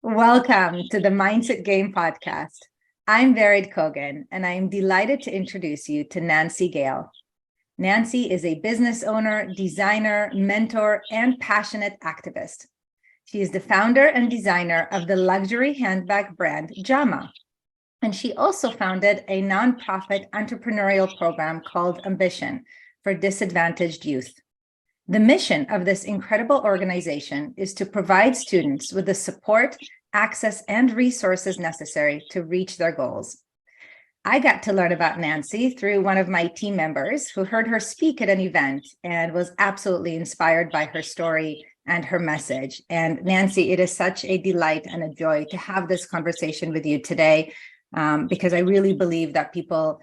Welcome to the Mindset Game podcast. I'm Vered Kogan, and I am delighted to introduce you to Nancy Gale. Nancy is a business owner, designer, mentor, and passionate activist. She is the founder and designer of the luxury handbag brand JAMAH, and she also founded a nonprofit entrepreneurial program called Ambition for disadvantaged youth. The mission of this incredible organization is to provide students with the support, access, and resources necessary to reach their goals. I got to learn about Nancy through one of my team members who heard her speak at an event and was absolutely inspired by her story and her message. And Nancy, it is such a delight and a joy to have this conversation with you today, because I really believe that people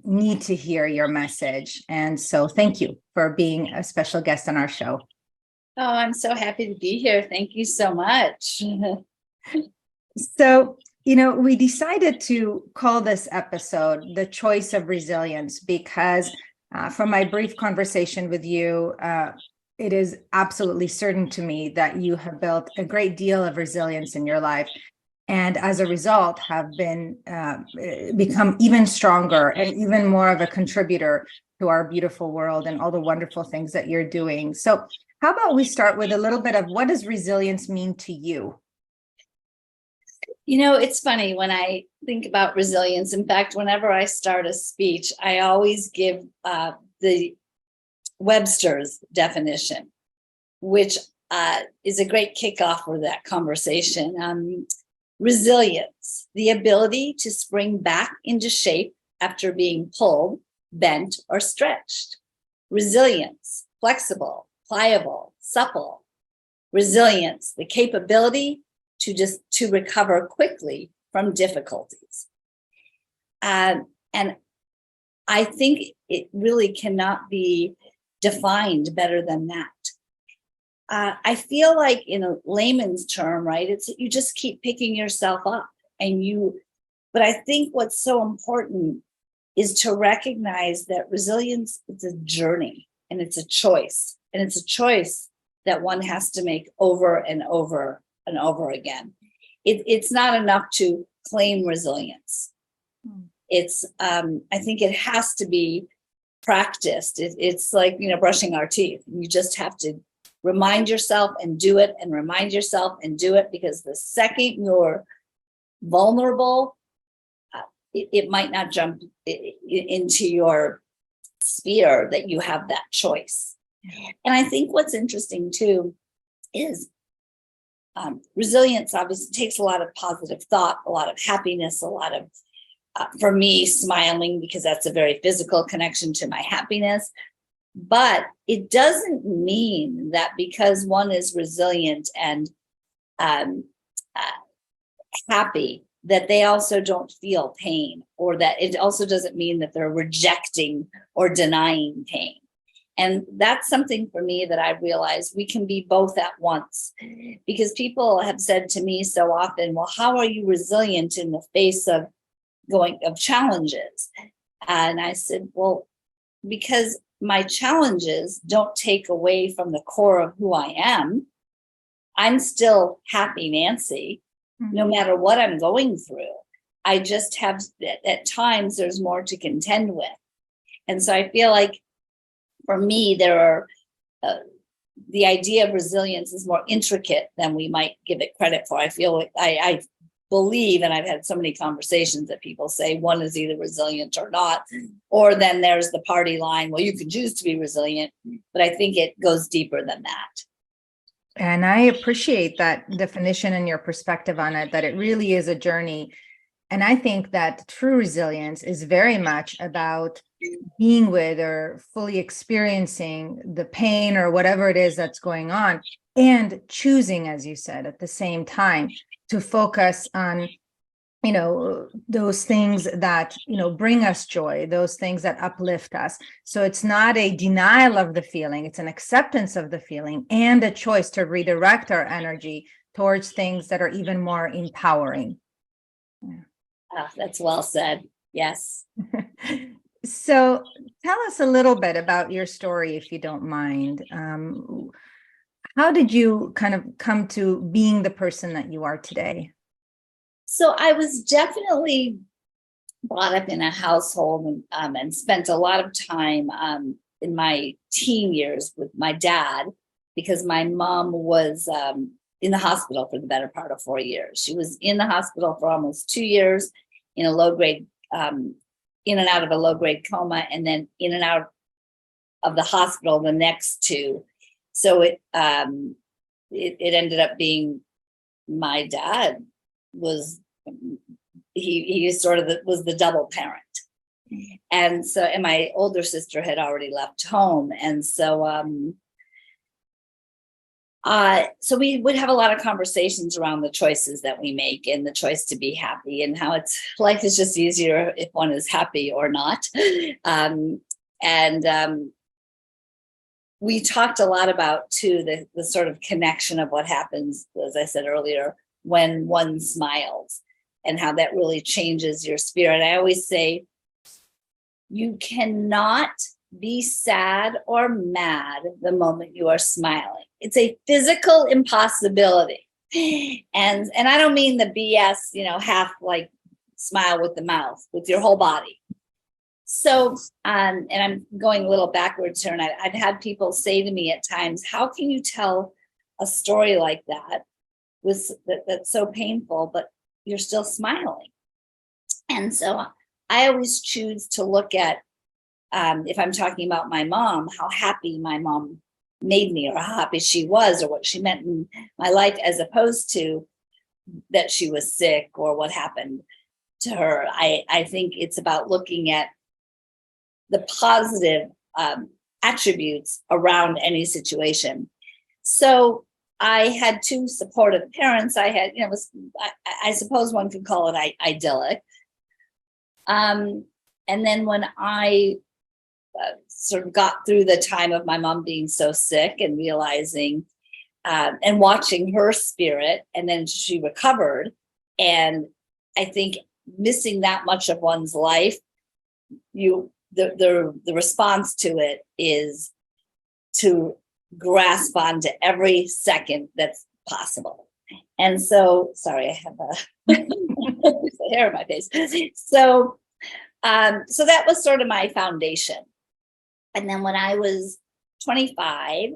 need to hear your message. And so thank you for being a special guest on our show. Oh, I'm so happy to be here. Thank you so much. So, we decided to call this episode The Choice of Resilience because from my brief conversation with you, it is absolutely certain to me that you have built a great deal of resilience in your life. And as a result, have become even stronger and even more of a contributor to our beautiful world and all the wonderful things that you're doing. So how about we start with a little bit of what does resilience mean to you? It's funny when I think about resilience. In fact, whenever I start a speech, I always give the Webster's definition, which is a great kickoff for that conversation. Resilience, the ability to spring back into shape after being pulled, bent, or stretched. Resilience, flexible, pliable, supple. Resilience, the capability to recover quickly from difficulties. And I think it really cannot be defined better than that. I feel like in a layman's term, right, it's you just keep picking yourself up but I think what's so important is to recognize that resilience is a journey and it's a choice. And it's a choice that one has to make over and over and over again. It's not enough to claim resilience. I think it has to be practiced. It's like, brushing our teeth. You just have to remind yourself and do it and remind yourself and do it, because the second you're vulnerable, it might not jump into your sphere that you have that choice. And I think what's interesting too is resilience obviously takes a lot of positive thought, a lot of happiness, a lot of, for me, smiling, because that's a very physical connection to my happiness. But it doesn't mean that because one is resilient and happy, that they also don't feel pain, or that it also doesn't mean that they're rejecting or denying pain. And that's something for me that I realized we can be both at once, because people have said to me so often, well, how are you resilient in the face of challenges? And I said, well, because my challenges don't take away from the core of who I am. I'm still happy Nancy, no matter what I'm going through. I just have, at times, there's more to contend with. And so I feel like for me, there are the idea of resilience is more intricate than we might give it credit for. I feel like I believe, and I've had so many conversations that people say one is either resilient or not, or then there's the party line, well, you can choose to be resilient, but I think it goes deeper than that. And I appreciate that definition and your perspective on it, that it really is a journey. And I think that true resilience is very much about being with or fully experiencing the pain or whatever it is that's going on, and choosing, as you said, at the same time to focus on, those things that, bring us joy, those things that uplift us. So it's not a denial of the feeling, it's an acceptance of the feeling and a choice to redirect our energy towards things that are even more empowering. Yeah. Oh, that's well said. Yes. So tell us a little bit about your story, if you don't mind. How did you kind of come to being the person that you are today? So I was definitely brought up in a household and spent a lot of time in my teen years with my dad, because my mom was in the hospital for the better part of 4 years. She was in the hospital for almost 2 years in a low grade, in and out of a low grade coma, and then in and out of the hospital the next two. So it ended up being my dad was he sort of was the double parent. And my older sister had already left home. And so we would have a lot of conversations around the choices that we make and the choice to be happy, and how life is just easier if one is happy or not. We talked a lot about too the sort of connection of what happens, as I said earlier, when one smiles, and how that really changes your spirit. I always say, you cannot be sad or mad the moment you are smiling. It's a physical impossibility. And I don't mean the BS, half like smile with the mouth, with your whole body. So, and I'm going a little backwards here, and I've had people say to me at times, how can you tell a story like that that's so painful, but you're still smiling? And so I always choose to look at, if I'm talking about my mom, how happy my mom made me, or how happy she was, or what she meant in my life, as opposed to that she was sick or what happened to her. I think it's about looking at the positive attributes around any situation. So I had two supportive parents. I had, I suppose one could call it idyllic. And then when I sort of got through the time of my mom being so sick, and realizing and watching her spirit, and then she recovered. And I think missing that much of one's life, the response to it is to grasp onto every second that's possible. And so, sorry, I have a hair in my face. So that was sort of my foundation. And then when I was 25,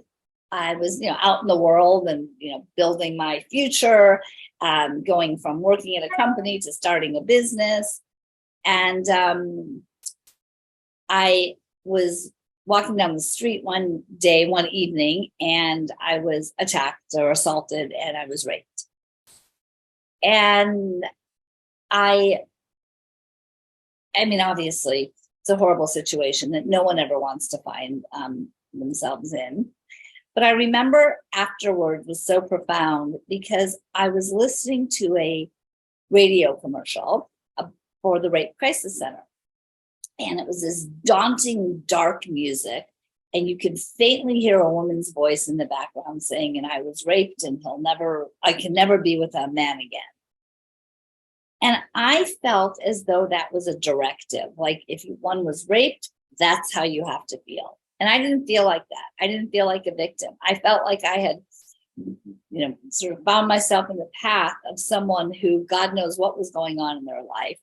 I was, out in the world and, building my future, going from working at a company to starting a business. And I was walking down the street one evening, and I was attacked or assaulted, and I was raped. And I mean, obviously, it's a horrible situation that no one ever wants to find themselves in. But I remember afterward was so profound, because I was listening to a radio commercial for the Rape Crisis Center. And it was this daunting, dark music. And you could faintly hear a woman's voice in the background saying, and I was raped, and I can never be with a man again. And I felt as though that was a directive. Like, if one was raped, that's how you have to feel. And I didn't feel like that. I didn't feel like a victim. I felt like I had, sort of found myself in the path of someone who, God knows what was going on in their life.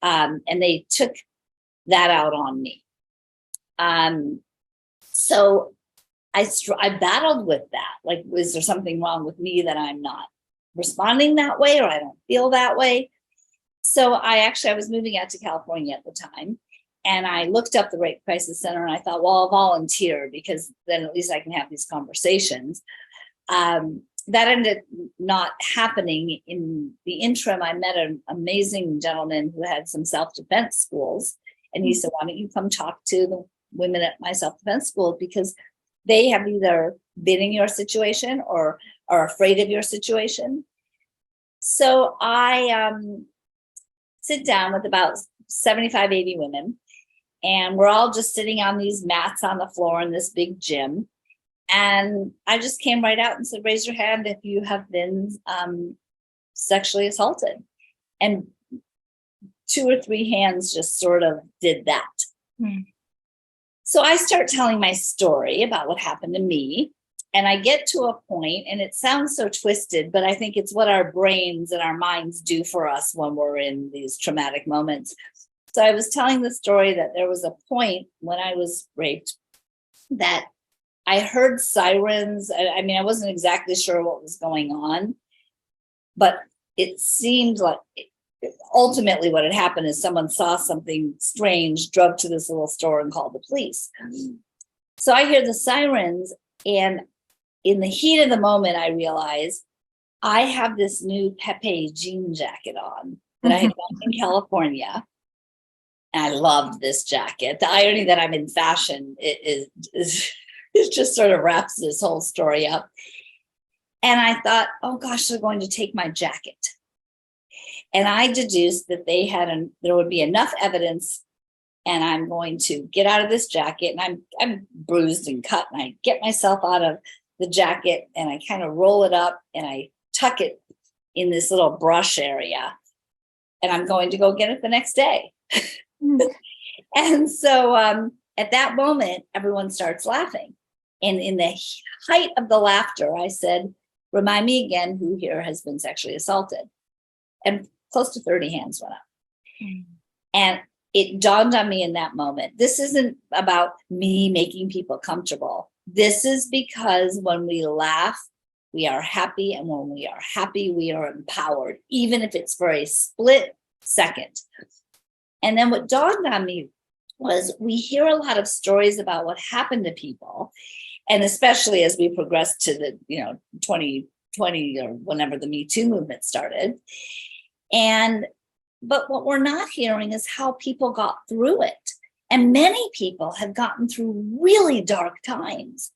And they took that out on me. So I battled with that. Like, is there something wrong with me that I'm not responding that way, or I don't feel that way? So I was moving out to California at the time, and I looked up the Rape Crisis Center, and I thought, well, I'll volunteer, because then at least I can have these conversations. That ended not happening. In the interim, I met an amazing gentleman who had some self-defense schools. And he said, why don't you come talk to the women at my self-defense school, because they have either been in your situation or are afraid of your situation. So I sit down with about 75, 80 women, and we're all just sitting on these mats on the floor in this big gym. And I just came right out and said, raise your hand if you have been sexually assaulted. And 2 or 3 hands just sort of did that. So I start telling my story about what happened to me. And I get to a point, and it sounds so twisted, but I think it's what our brains and our minds do for us when we're in these traumatic moments. So I was telling the story that there was a point when I was raped that I heard sirens. I mean, I wasn't exactly sure what was going on, but it seemed like ultimately what had happened is someone saw something strange, drove to this little store and called the police. So I hear the sirens, and in the heat of the moment, I realize I have this new Pepe jean jacket on that I had bought in California. And I loved this jacket. The irony that I'm in fashion is it just sort of wraps this whole story up. And I thought, oh gosh, they're going to take my jacket. And I deduced that there would be enough evidence, and I'm going to get out of this jacket. And I'm bruised and cut, and I get myself out of the jacket, and I kind of roll it up, and I tuck it in this little brush area, and I'm going to go get it the next day. And so at that moment, everyone starts laughing. And in the height of the laughter, I said, remind me again who here has been sexually assaulted. And close to 30 hands went up. And it dawned on me in that moment, this isn't about me making people comfortable. This is because when we laugh, we are happy. And when we are happy, we are empowered, even if it's for a split second. And then what dawned on me was we hear a lot of stories about what happened to people. And especially as we progressed to the 2020 or whenever the Me Too movement started. But what we're not hearing is how people got through it. And many people have gotten through really dark times.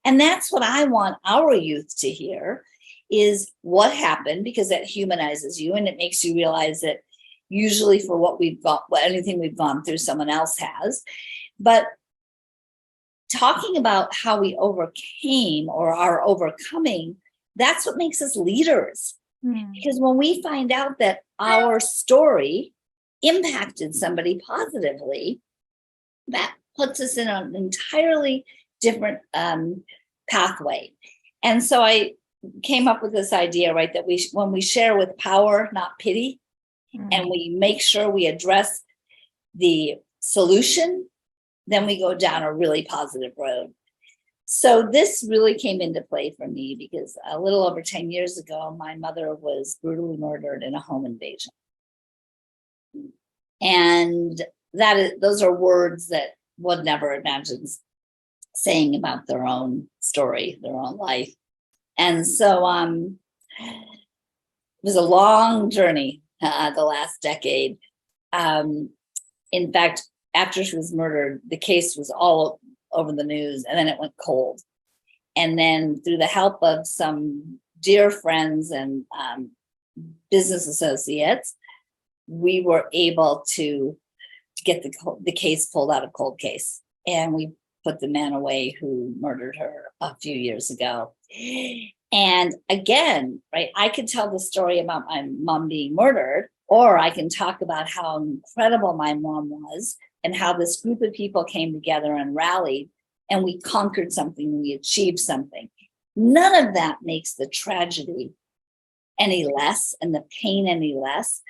And that's what I want our youth to hear, is what happened, because that humanizes you and it makes you realize that usually for what we've got, anything we've gone through, someone else has. But talking about how we overcame or are overcoming, that's what makes us leaders. Because when we find out that our story impacted somebody positively, that puts us in an entirely different pathway. And so I came up with this idea, right, that when we share with power, not pity, and we make sure we address the solution, then we go down a really positive road. So this really came into play for me because a little over 10 years ago, my mother was brutally murdered in a home invasion. And those are words that one never imagines saying about their own story, their own life. And so it was a long journey, the last decade. In fact, after she was murdered, the case was all over the news, and then it went cold. And then through the help of some dear friends and business associates, we were able to get the case pulled out of cold case. And we put the man away who murdered her a few years ago. And again, right, I could tell the story about my mom being murdered, or I can talk about how incredible my mom was and how this group of people came together and rallied, and we conquered something, we achieved something. None of that makes the tragedy any less and the pain any less.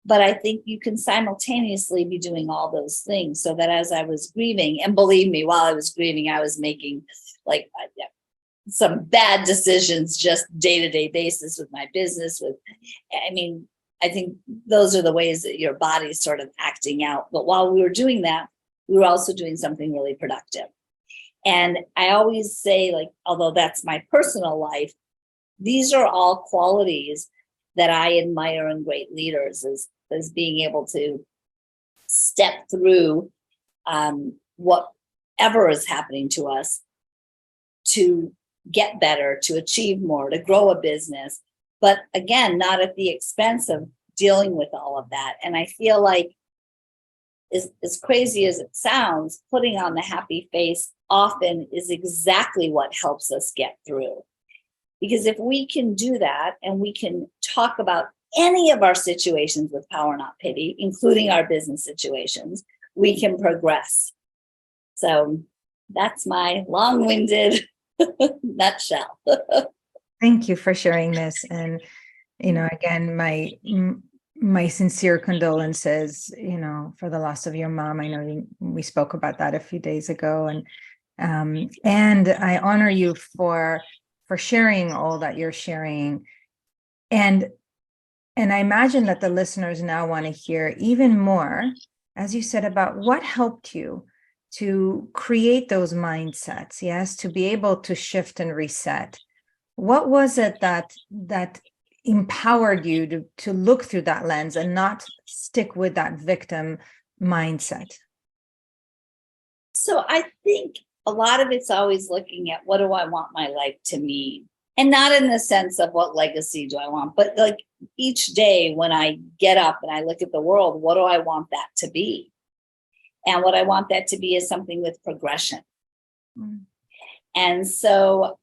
But I think you can simultaneously be doing all those things, so that as I was grieving, and believe me, while I was grieving, I was making like some bad decisions, just day-to-day basis with my business. I think those are the ways that your body's sort of acting out. But while we were doing that, we were also doing something really productive. And I always say, like, although that's my personal life, these are all qualities that I admire in great leaders, as being able to step through whatever is happening to us to get better, to achieve more, to grow a business. But again, not at the expense of dealing with all of that. And I feel like, as crazy as it sounds, putting on the happy face often is exactly what helps us get through. Because if we can do that, and we can talk about any of our situations with power, not pity, including our business situations, we can progress. So that's my long-winded nutshell. Thank you for sharing this. And, again, my sincere condolences, for the loss of your mom. I know we spoke about that a few days ago, and I honor you for sharing all that you're sharing. And I imagine that the listeners now want to hear even more, as you said, about what helped you to create those mindsets, yes, to be able to shift and reset. What was it that empowered you to look through that lens and not stick with that victim mindset? So I think a lot of it's always looking at, what do I want my life to mean? And not in the sense of what legacy do I want, but like each day when I get up and I look at the world, what do I want that to be? And what I want that to be is something with progression. Mm. And so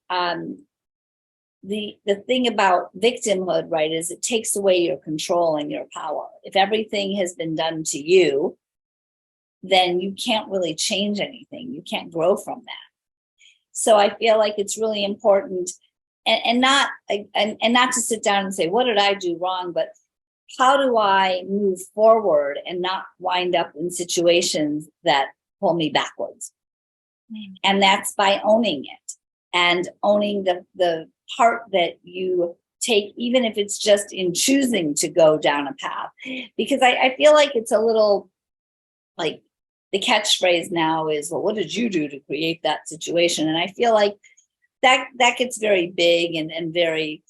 the thing about victimhood, right, is it takes away your control and your power. If everything has been done to you, then you can't really change anything. You can't grow from that. So I feel like it's really important, and not to sit down and say, what did I do wrong? But how do I move forward and not wind up in situations that pull me backwards? Mm. And that's by owning it and owning the part that you take, even if it's just in choosing to go down a path. Because I feel like it's a little like the catchphrase now is, well, what did you do to create that situation? And I feel like that gets very big and very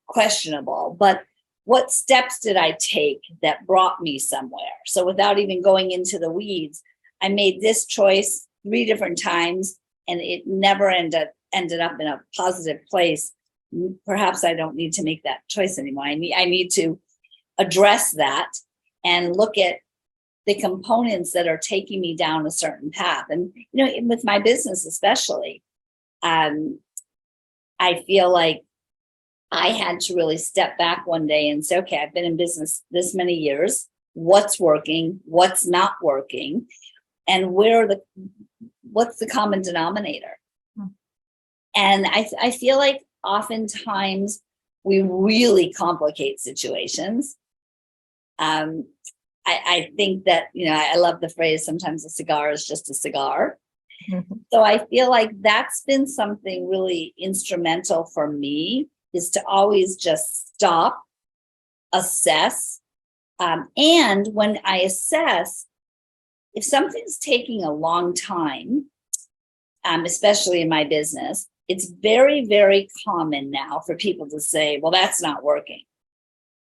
questionable. But what steps did I take that brought me somewhere? So without even going into the weeds, I made this choice 3 different times and it never ended up in a positive place. Perhaps I don't need to make that choice anymore. I need to address that and look at the components that are taking me down a certain path. And, with my business especially, I feel like I had to really step back one day and say, okay, I've been in business this many years. What's working? What's not working? And what's the common denominator? And I feel like oftentimes we really complicate situations. I think that, I love the phrase, sometimes a cigar is just a cigar. Mm-hmm. So I feel like that's been something really instrumental for me, is to always just stop, assess. And when I assess, if something's taking a long time, especially in my business, it's very, very common now for people to say, well, that's not working.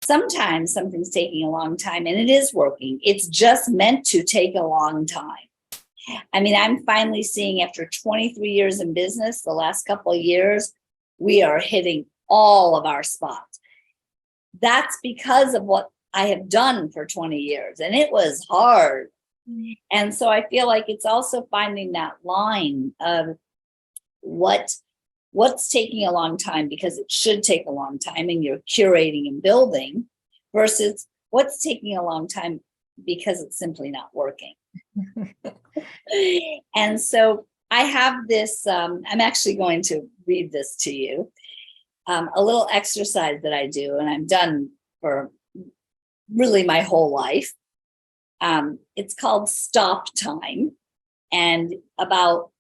Sometimes something's taking a long time and it is working. It's just meant to take a long time. I mean, I'm finally seeing, after 23 years in business, the last couple of years, we are hitting all of our spots. That's because of what I have done for 20 years, and it was hard. Mm-hmm. And so I feel like it's also finding that line of what's taking a long time because it should take a long time and you're curating and building, versus what's taking a long time because it's simply not working. And so I have this, I'm actually going to read this to you, a little exercise that I do, and I've done for really my whole life. It's called Stop Time, and about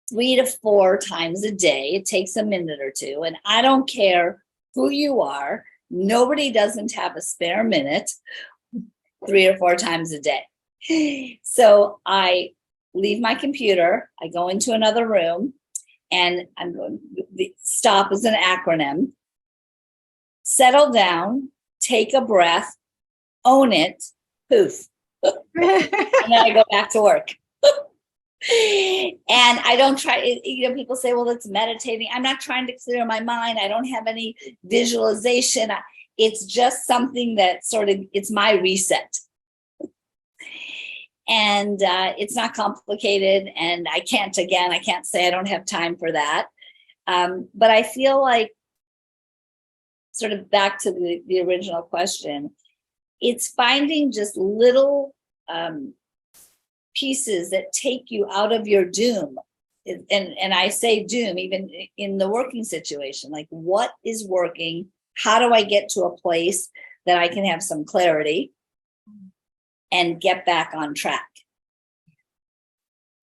3 to 4 times a day, it takes a minute or 2, and I don't care who you are, nobody doesn't have a spare minute 3 or 4 times a day. So I leave my computer, I go into another room, and I'm going, STOP is an acronym. Settle down, take a breath, own it, poof. And then I go back to work. And I don't try, people say, well, it's meditating. I'm not trying to clear my mind. I don't have any visualization. It's just something that it's my reset. And it's not complicated. And I can't say I don't have time for that. But I feel like, sort of back to the original question, it's finding just little pieces that take you out of your doom. and I say doom, even in the working situation, like what is working? How do I get to a place that I can have some clarity and get back on track?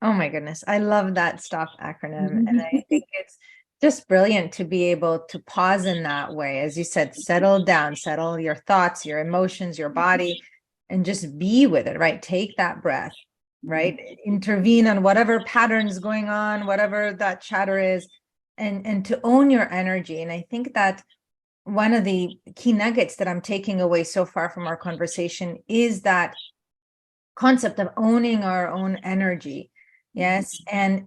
Oh my goodness. I love that STOP acronym. And I think it's just brilliant to be able to pause in that way. As you said, settle down, settle your thoughts, your emotions, your body, and just be with it, right? Take that breath, right? Intervene on whatever patterns going on, whatever that chatter is, and to own your energy. And I think that one of the key nuggets that I'm taking away so far from our conversation is that concept of owning our own energy. Yes, and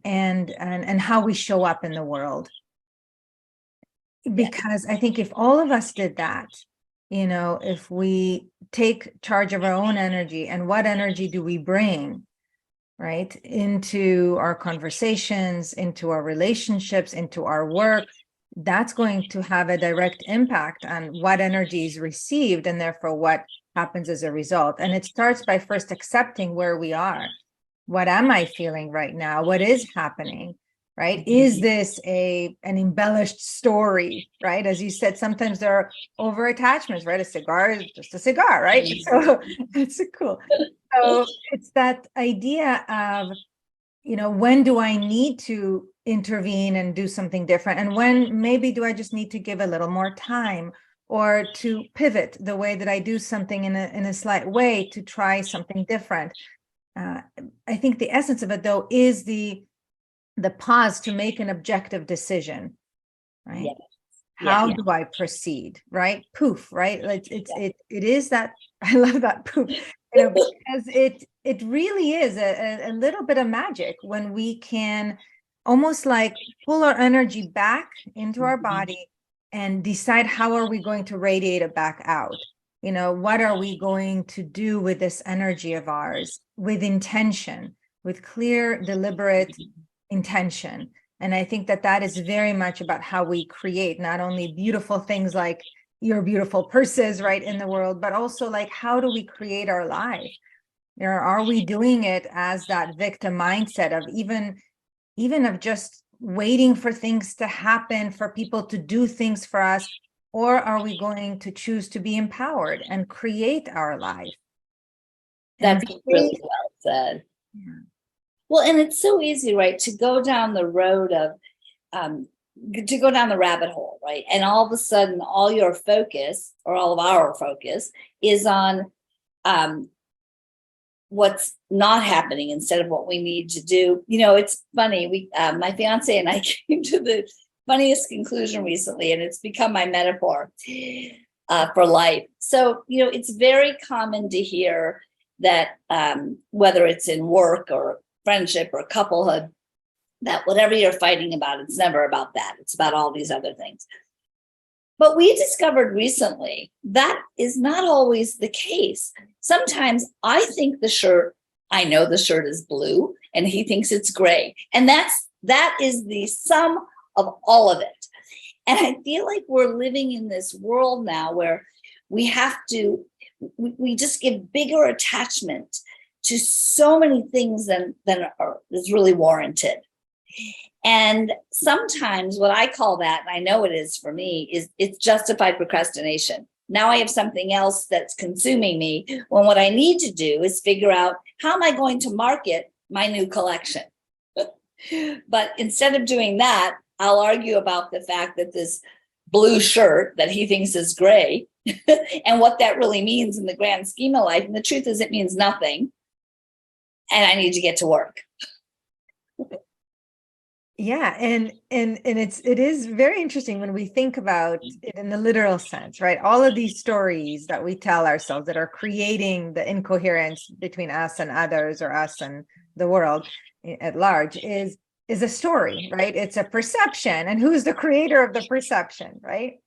how we show up in the world. Because I think if all of us did that, if we take charge of our own energy, and what energy do we bring, right, into our conversations, into our relationships, into our work, that's going to have a direct impact on what energy is received and therefore what happens as a result. And it starts by first accepting where we are. What am I feeling right now? What is happening? Right? Is this an embellished story? Right? As you said, sometimes there are over attachments, right? A cigar is just a cigar, right? So it's cool. So it's that idea of, when do I need to intervene and do something different? And when maybe do I just need to give a little more time, or to pivot the way that I do something in a slight way to try something different? I think the essence of it, though, is the pause to make an objective decision, right? Yes. How do I proceed, right? Poof, right? It is that. I love that poof, because it really is a little bit of magic when we can almost like pull our energy back into our body and decide how are we going to radiate it back out. What are we going to do with this energy of ours, with intention, with clear, deliberate intention? And I think that is very much about how we create not only beautiful things like your beautiful purses, right, in the world, but also like, how do we create our life? Are we doing it as that victim mindset of even of just waiting for things to happen, for people to do things for us? Or are we going to choose to be empowered and create our life? That's really well said. Yeah. Well, and it's so easy, right, to go down the road of, to go down the rabbit hole, right? And all of a sudden, all your focus, or all of our focus, is on what's not happening instead of what we need to do. It's funny. My fiance and I came to the funniest conclusion recently, and it's become my metaphor for life. So, it's very common to hear that whether it's in work or friendship or couplehood, that whatever you're fighting about, it's never about that. It's about all these other things. But we discovered recently that is not always the case. Sometimes I think I know the shirt is blue, and he thinks it's gray. And that is the sum of all of it. And I feel like we're living in this world now where we just give bigger attachment to so many things than is really warranted. And sometimes what I call that, and I know it is for me, is it's justified procrastination. Now I have something else that's consuming me, when what I need to do is figure out, how am I going to market my new collection? But instead of doing that, I'll argue about the fact that this blue shirt that he thinks is gray and what that really means in the grand scheme of life. And the truth is, it means nothing. And I need to get to work. Yeah, and it is very interesting when we think about it in the literal sense, right? All of these stories that we tell ourselves that are creating the incoherence between us and others, or us and the world at large, is a story, right? It's a perception. And who's the creator of the perception, right?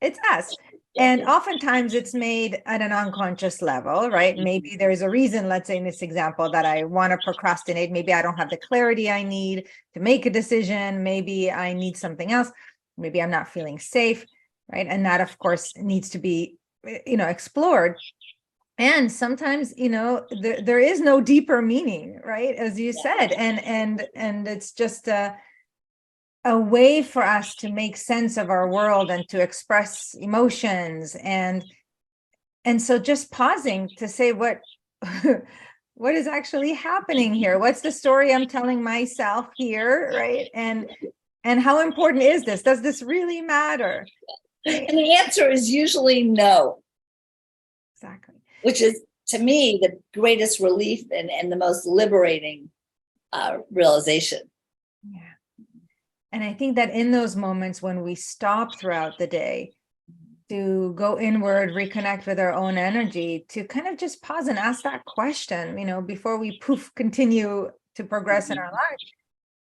It's us. And oftentimes it's made at an unconscious level, right? Maybe there's a reason, let's say in this example, that I want to procrastinate. Maybe I don't have the clarity I need to make a decision. Maybe I need something else. Maybe I'm not feeling safe, right? And that, of course, needs to be, explored. And sometimes, there is no deeper meaning, right? As you said, and it's just a way for us to make sense of our world and to express emotions, and so just pausing to say what what is actually happening here, what's the story I'm telling myself here, right? And how important is this, does this really matter? And the answer is usually no. Exactly. Which is, to me, the greatest relief and the most liberating realization. Yeah. And I think that in those moments when we stop throughout the day to go inward, reconnect with our own energy, to kind of just pause and ask that question, before we continue to progress in our life,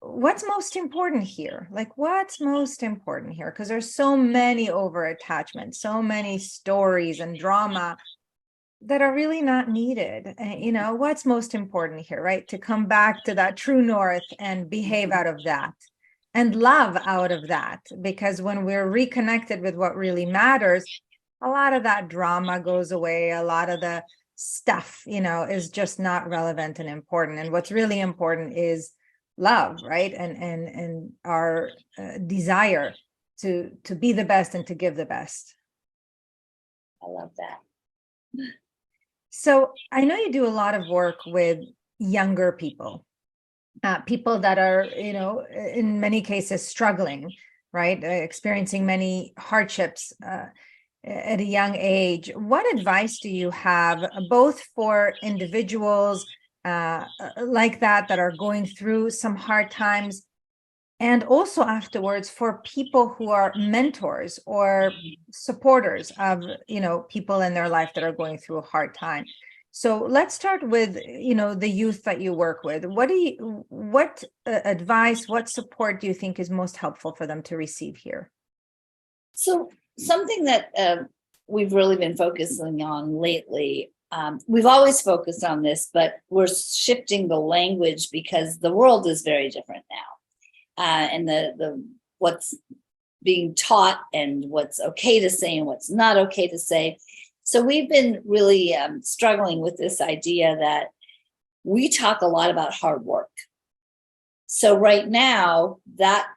what's most important here? Like, what's most important here? Because there's so many over attachments, so many stories and drama that are really not needed. What's most important here, right? To come back to that true north and behave out of that and love out of that. Because when we're reconnected with what really matters, a lot of that drama goes away. A lot of the stuff, is just not relevant and important. And what's really important is love, right? And our desire to be the best and to give the best. I love that. So I know you do a lot of work with younger people, people that are, in many cases struggling, right? Experiencing many hardships at a young age. What advice do you have, both for individuals like that are going through some hard times, and also afterwards for people who are mentors or supporters of people in their life that are going through a hard time? So let's start with the youth that you work with. What advice, what support do you think is most helpful for them to receive here? So something that we've really been focusing on lately, we've always focused on this, but we're shifting the language because the world is very different now. And the what's being taught and what's okay to say and what's not okay to say. So we've been really struggling with this idea that we talk a lot about hard work. So right now, that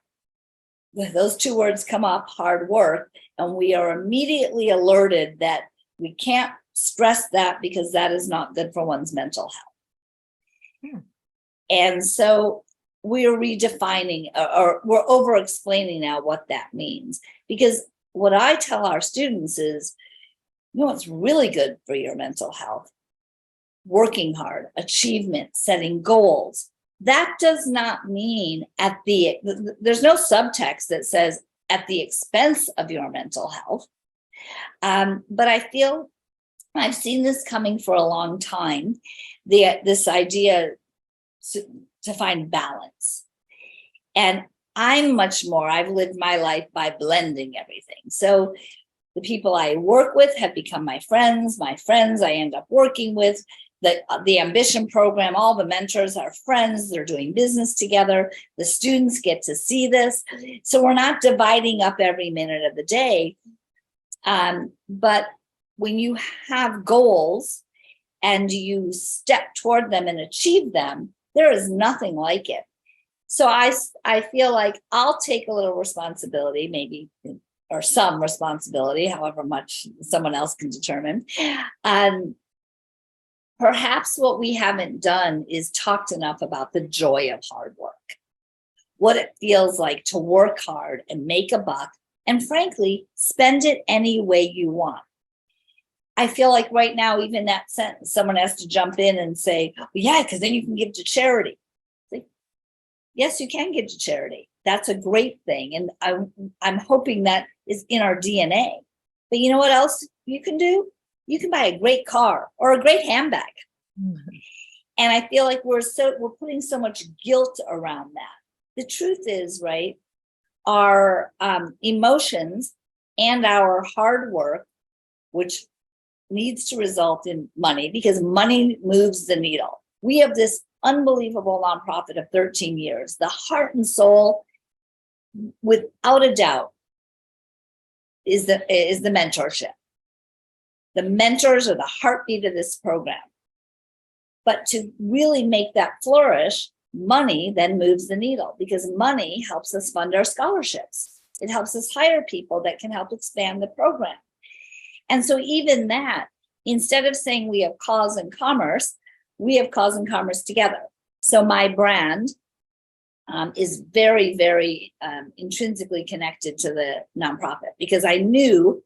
those two words come up, hard work, and we are immediately alerted that we can't stress that because that is not good for one's mental health. And so we're redefining, or we're over explaining now what that means. Because what I tell our students is, what's really good for your mental health? Working hard, achievement, setting goals. That does not mean there's no subtext that says at the expense of your mental health. But I feel I've seen this coming for a long time, this idea to find balance. And I've lived my life by blending everything. So the people I work with have become my friends I end up working with. The ambition program, all the mentors are friends, they're doing business together. The students get to see this. So we're not dividing up every minute of the day. But when you have goals and you step toward them and achieve them, there is nothing like it. So I feel like I'll take a little responsibility, maybe, or some responsibility, however much someone else can determine. Perhaps what we haven't done is talked enough about the joy of hard work, what it feels like to work hard and make a buck, and frankly, spend it any way you want. I feel like right now, even that sentence, someone has to jump in and say, well, yeah, because then you can give to charity. Like, yes, you can give to charity. That's a great thing. And I'm hoping that is in our DNA. But you know what else you can do? You can buy a great car or a great handbag. Mm-hmm. And I feel like we're putting so much guilt around that. The truth is, right, our emotions and our hard work, which needs to result in money, because money moves the needle. We have this unbelievable nonprofit of 13 years. The heart and soul, without a doubt, is the mentorship. The mentors are the heartbeat of this program. But to really make that flourish, money then moves the needle, because money helps us fund our scholarships. It helps us hire people that can help expand the program. And so even that, instead of saying we have cause and commerce, we have cause and commerce together. So my brand is very, very intrinsically connected to the nonprofit, because I knew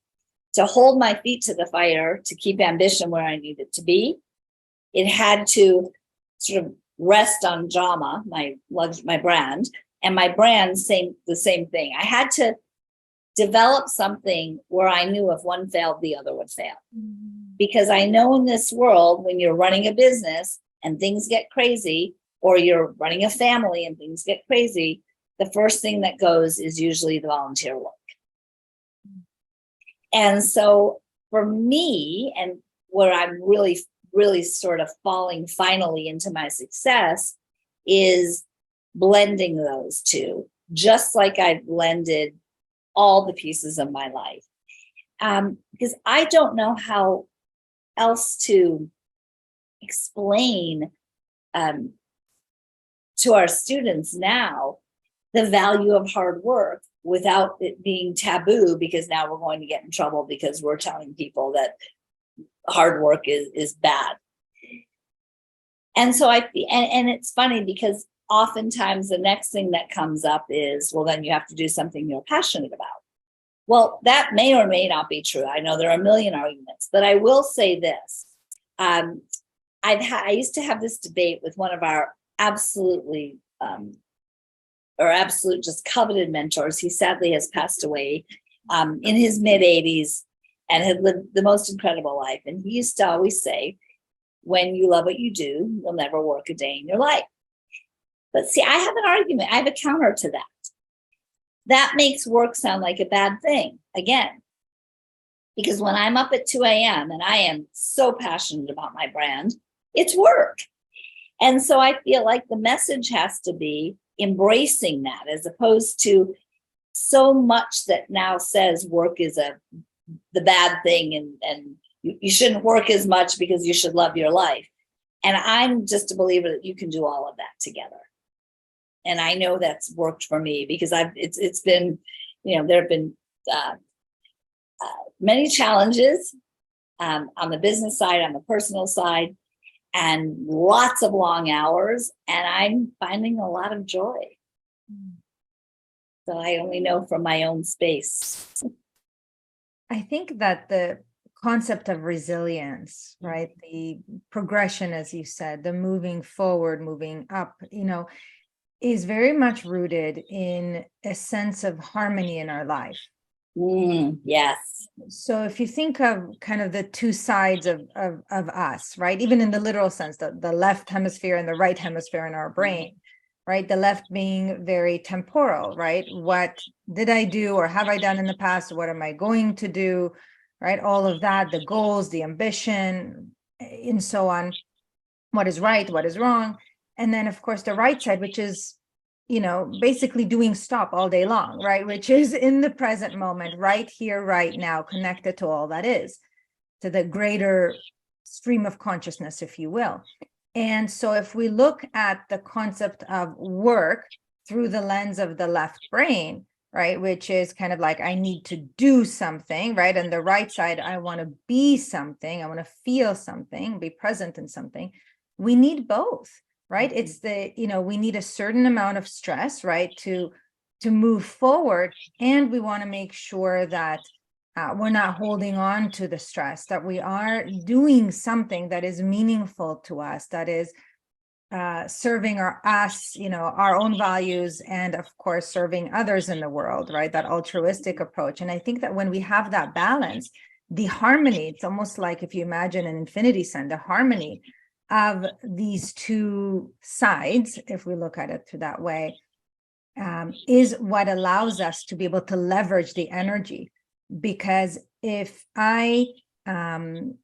to hold my feet to the fire, to keep ambition where I needed to be, it had to sort of rest on JAMAH, my brand, and my brand the same thing. I had to develop something where I knew if one failed, the other would fail. Because I know in this world, when you're running a business and things get crazy, or you're running a family and things get crazy, the first thing that goes is usually the volunteer work. And so for me, and where I'm really, really sort of falling finally into my success, is blending those two, just like I've blended all the pieces of my life. Because I don't know how else to explain to our students now the value of hard work without it being taboo, because now we're going to get in trouble because we're telling people that hard work is bad. And so and it's funny, because oftentimes the next thing that comes up is, well, then you have to do something you're passionate about. Well, that may or may not be true. I know there are a million arguments, but I will say this. I used to have this debate with one of our absolute just coveted mentors. He sadly has passed away in his mid-80s and had lived the most incredible life. And he used to always say, when you love what you do, you'll never work a day in your life. But see, I have an argument. I have a counter to that. That makes work sound like a bad thing, again, because when I'm up at 2 a.m. and I am so passionate about my brand, it's work. And so I feel like the message has to be embracing that, as opposed to so much that now says work is the bad thing, and you shouldn't work as much because you should love your life. And I'm just a believer that you can do all of that together. And I know that's worked for me, because it's been, there have been many challenges on the business side, on the personal side, and lots of long hours. And I'm finding a lot of joy. So I only know from my own space. I think that the concept of resilience, right? The progression, as you said, the moving forward, moving up, is very much rooted in a sense of harmony in our life. Yes. So if you think of kind of the two sides of us, right? Even in the literal sense, the left hemisphere and the right hemisphere in our brain, right? The left being very temporal, right? What did I do or have I done in the past? What am I going to do? Right? All of that, the goals, the ambition, and so on. What is right? What is wrong? And then, of course, the right side, which is, basically doing stop all day long, right? Which is in the present moment, right here, right now, connected to all that is, to the greater stream of consciousness, if you will. And so if we look at the concept of work through the lens of the left brain, right, which is kind of like, I need to do something, right? And the right side, I want to be something, I want to feel something, be present in something. We need both. Right? It's we need a certain amount of stress, right, to move forward. And we want to make sure that we're not holding on to the stress, that we are doing something that is meaningful to us, that is serving us, our own values, and of course, serving others in the world, right? That altruistic approach. And I think that when we have that balance, the harmony, it's almost like if you imagine an infinity sign, the harmony of these two sides, if we look at it through that way, is what allows us to be able to leverage the energy. Because if I, don't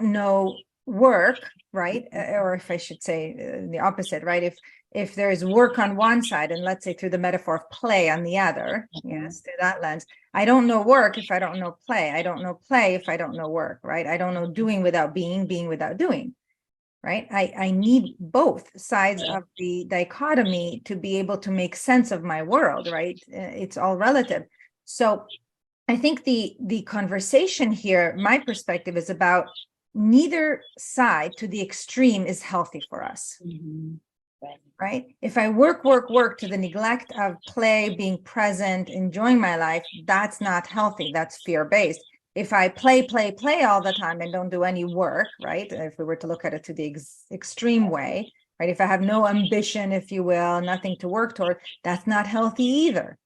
know work, right, or if I should say the opposite, right, if there is work on one side, and let's say through the metaphor of play on the other, yes, through that lens, I don't know work if I don't know play. I don't know play if I don't know work, right? I don't know doing without being, being without doing, right? I need both sides of the dichotomy to be able to make sense of my world, right? It's all relative. So I think the conversation here, my perspective, is about neither side to the extreme is healthy for us. Mhm. Right? If I work to the neglect of play, being present, enjoying my life, that's not healthy. That's fear-based. If I play all the time and don't do any work, right? If we were to look at it to the extreme way, right? If I have no ambition, if you will, nothing to work toward, that's not healthy either,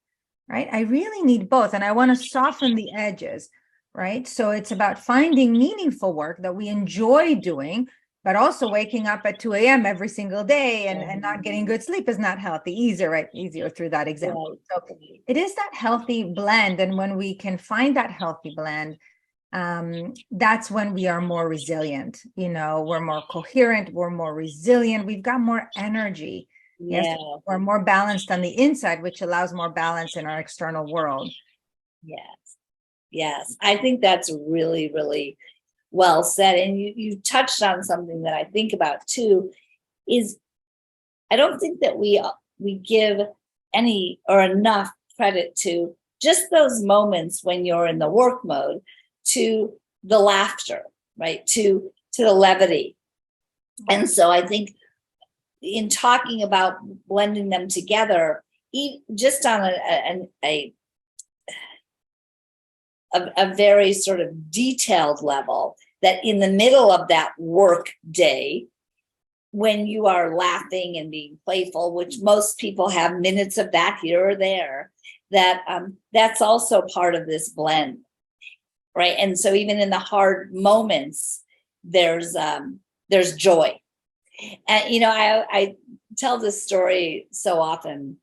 right? I really need both. And I want to soften the edges, right? So it's about finding meaningful work that we enjoy doing, but also waking up at 2 a.m. every single day and not getting good sleep is not healthy. Easier, right? Easier through that example. So it is that healthy blend. And when we can find that healthy blend, that's when we are more resilient. We're more coherent, we're more resilient, we've got more energy. Yes, we're more balanced on the inside, which allows more balance in our external world. Yes. I think that's really, really well said. And you touched on something that I think about too, is I don't think that we give any or enough credit to just those moments when you're in the work mode, to the laughter, right? To the levity. And so I think in talking about blending them together, just on a very sort of detailed level, that in the middle of that work day, when you are laughing and being playful, which most people have minutes of that here or there, that's also part of this blend, right? And so even in the hard moments, there's joy. And I tell this story so often.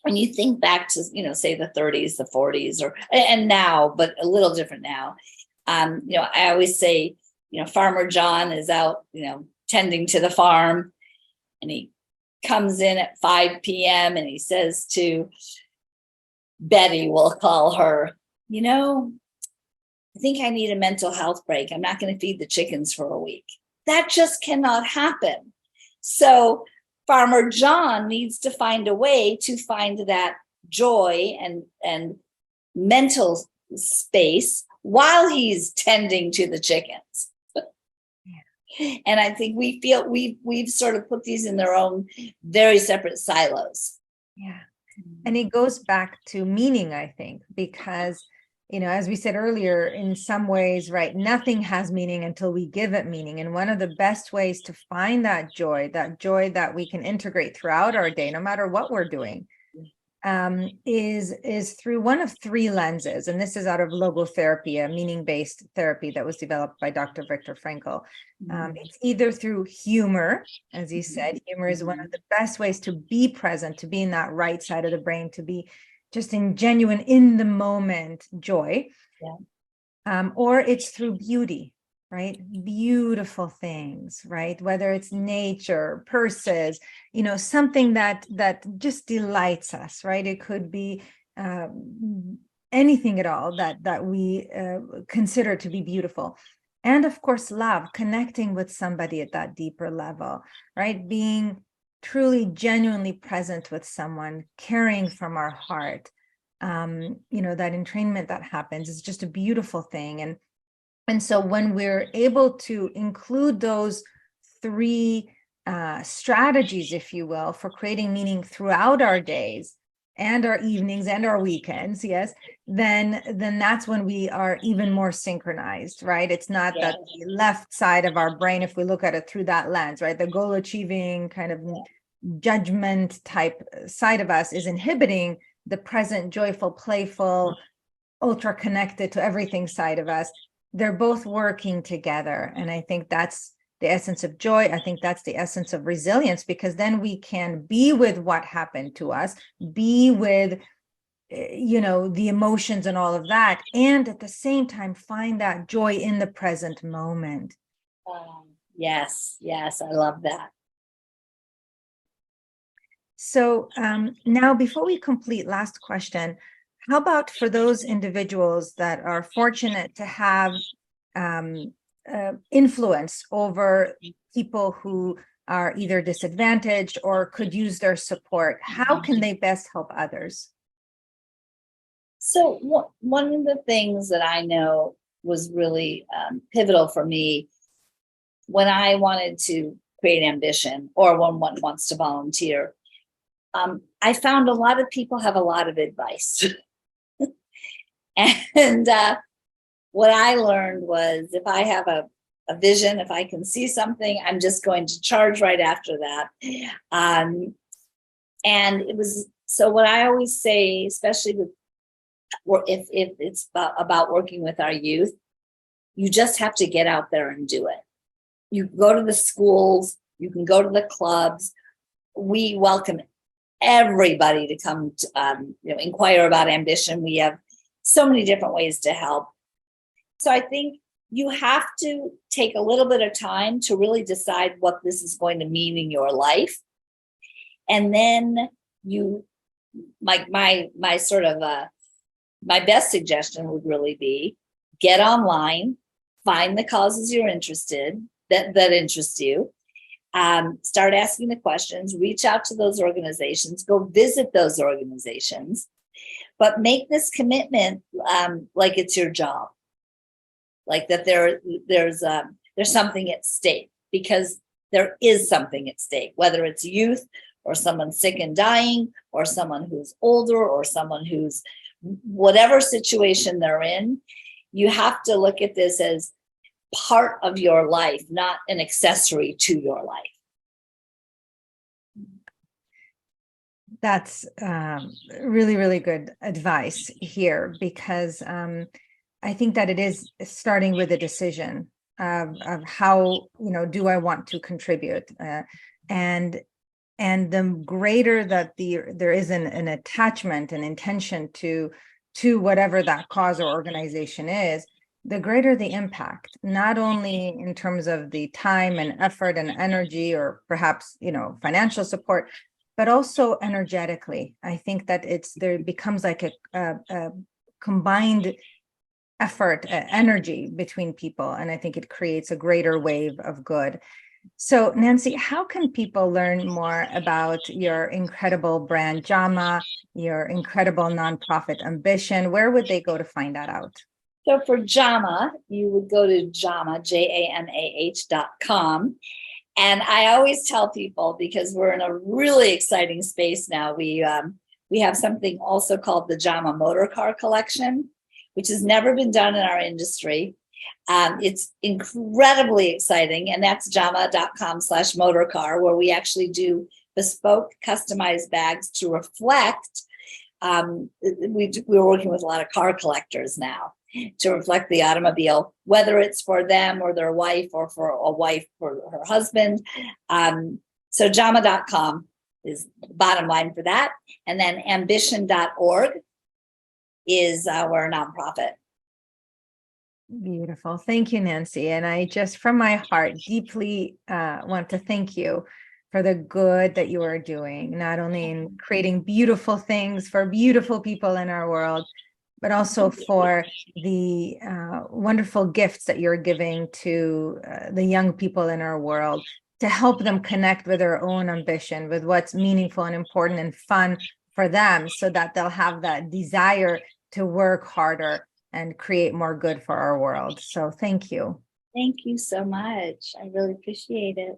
When you think back to, say the 30s, the 40s, and now, but a little different now. I always say, Farmer John is out, tending to the farm, and he comes in at 5 p.m. and he says to Betty, we'll call her, I think I need a mental health break. I'm not going to feed the chickens for a week. That just cannot happen. So Farmer John needs to find a way to find that joy and mental space while he's tending to the chickens. And I think we've sort of put these in their own very separate silos. Yeah. And it goes back to meaning, I think, because, as we said earlier, in some ways, right, nothing has meaning until we give it meaning. And one of the best ways to find that joy that we can integrate throughout our day, no matter what we're doing, is through one of three lenses. And this is out of logotherapy, a meaning-based therapy that was developed by Dr. Viktor Frankl. It's either through humor, as he said. Humor is one of the best ways to be present, to be in that right side of the brain, to be just in genuine, in the moment joy. Or it's through beauty, right? Beautiful things, right? Whether it's nature, purses, something that just delights us, right? It could be anything at all that we consider to be beautiful. And of course, love, connecting with somebody at that deeper level, right? Being truly, genuinely present with someone, caring from our heart. That entrainment that happens is just a beautiful thing. And so when we're able to include those three strategies, if you will, for creating meaning throughout our days and our evenings and our weekends, yes, then that's when we are even more synchronized, right? It's not that the left side of our brain, if we look at it through that lens, right? The goal achieving kind of judgment type side of us is inhibiting the present, joyful, playful, ultra connected to everything side of us. They're both working together. And I think that's the essence of joy. I think that's the essence of resilience, because then we can be with what happened to us, be with, the emotions and all of that. And at the same time, find that joy in the present moment. Yes, I love that. So now, before we complete, last question, How about for those individuals that are fortunate to have influence over people who are either disadvantaged or could use their support? How can they best help others? So one of the things that I know was really pivotal for me when I wanted to create ambition, or when one wants to volunteer, I found a lot of people have a lot of advice. And what I learned was, if I have a vision, if I can see something, I'm just going to charge right after that. And it was, so what I always say, especially with, if it's about working with our youth, you just have to get out there and do it. You go to the schools, you can go to the clubs. We welcome everybody to come to, inquire about ambition. We have so many different ways to help. So I think you have to take a little bit of time to really decide what this is going to mean in your life. And then my sort of, my best suggestion would really be get online, find the causes you're interested, that interest you, start asking the questions, reach out to those organizations, go visit those organizations, but make this commitment like it's your job, like that there's something at stake, because there is something at stake, whether it's youth or someone sick and dying, or someone who's older, or someone who's whatever situation they're in. You have to look at this as part of your life, not an accessory to your life. That's really, really good advice here, because I think that it is starting with a decision of how, do I want to contribute? And the greater that there is an attachment and intention to whatever that cause or organization is, the greater the impact, not only in terms of the time and effort and energy, or perhaps, financial support, but also energetically. I think that there becomes like a combined effort, energy between people. And I think it creates a greater wave of good. So Nancy, how can people learn more about your incredible brand JAMAH, your incredible nonprofit ambition? Where would they go to find that out? So for JAMAH, you would go to JAMAH, JAMAH.com. And I always tell people, because we're in a really exciting space now, we have something also called the JAMAH Motor Car Collection, which has never been done in our industry. It's incredibly exciting, and that's JAMAH.com/motorcar, where we actually do bespoke, customized bags to reflect. We're working with a lot of car collectors now to reflect the automobile, whether it's for them or their wife, or for a wife for her husband. So JAMAH.com is the bottom line for that. And then ambition.org is our nonprofit. Beautiful. Thank you, Nancy. And I just, from my heart, deeply want to thank you for the good that you are doing, not only in creating beautiful things for beautiful people in our world, but also for the wonderful gifts that you're giving to the young people in our world, to help them connect with their own ambition, with what's meaningful and important and fun for them, so that they'll have that desire to work harder and create more good for our world. So thank you. Thank you so much. I really appreciate it.